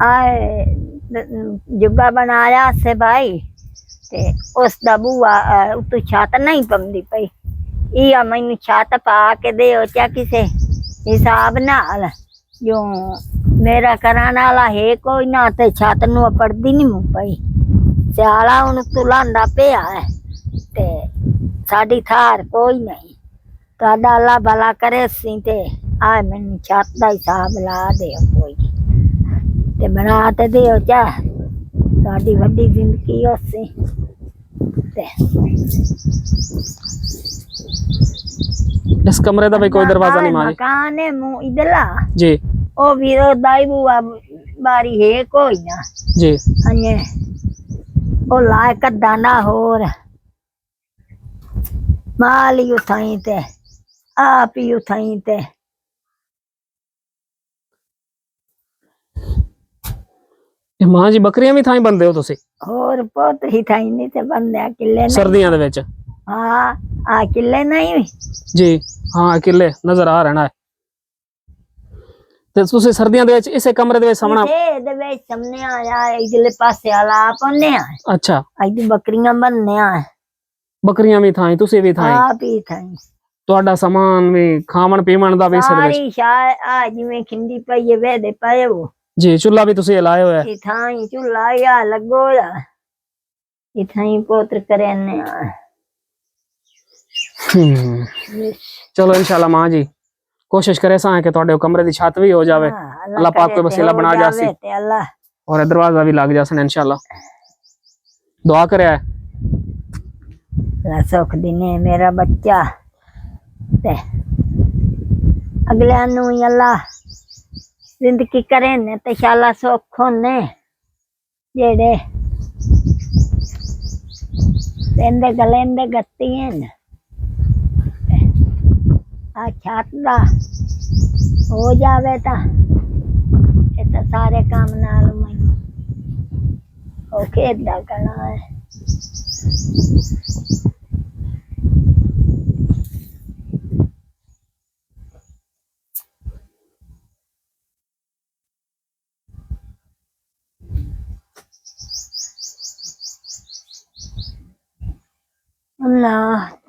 आए जुगा बनाया से भाई ते उस दा बूआ उतों छत नहीं पमदी पई इया मैनू छत पा के दे चा किसे हिसाब नाल जो मेरा कराने वाला है कोई ना ते छत नू पड़दी नहीं मुँह पई सियाला हुण तुलांदा पिया है ते साडी थार कोई नहीं तुहाडा अल्लाह भला करे सी ते आए मैनू छत दा हिसाब ला दे कोई ते बना ते दिओ चा तुहाडी वड्डी जिंदगी होसी ते इस कमरे दा भी कोई दरवाजा नहीं माजी मकान है मुंह इधला जी ओ भी दाई बुआ बारी है कोई ना जी अन्ये ओ लाए कद्दा ना होर माल ही उठाई ते आप ही उठाई ते मां जी बकरियां भी थाई बंदे हो तुसी होर पुत ही थाई नहीं ते बंदे किले सर्दियां दे विच हाँ आ किले नहीं जी हाँ किले नजर आ रहना है ते तुसी सर्दियां दे विच इसे कमरे दे विच सामना दे विच सामने आया इधरले पासे वाला आपने अच्छा आज बकरियां बनने आ बकरियां भी थाई तुसी भी थाई आप ही थाई ਤੁਹਾਡਾ ਸਮਾਨ ਵੀ ਖਾਵਣ ਪੀਵਣ ਦਾ ਵੀ ਇਸ ਦੇ ਵਿੱਚ ਸਾਰੀ ਸ਼ਾਇ ਆ ਜਿਵੇਂ ਖਿੰਦੀ ਪਈ ਵੇ ਦੇ ਪਏ ਹੋ ਜੀ ਚੁੱਲਾ ਵੀ ਤੁਸੀਂ ਲਾਇਆ ਹੋਇਆ ਹੈ ਇਥਾਂ ਚੁੱਲਾ ਆ ਲੱਗੋ ਆ ਇਥਾਂ ਪੋਤਰ ਕਰਨੇ ਆ ਚਲੋ इंशाल्लाह मां जी कोशिश करे सा कि ਤੁਹਾਡੇ ਕਮਰੇ ਦੀ ਛੱਤ ਵੀ ਹੋ ਜਾਵੇ अल्लाह पाक कोई वसीला बना जासी और दरवाजा भी लग जासन इंशाल्लाह दुआ करे सुख दिने मेरा बच्चा ते अगले नु अल्लाह जिंदगी करे ने ते शाला सुख होने जेड़े लेंदे गलेंदे गत्ती हैं आ छत दा हो जावे ता इतना सारे काम नाल मैं ओके दा करना है अल्लाह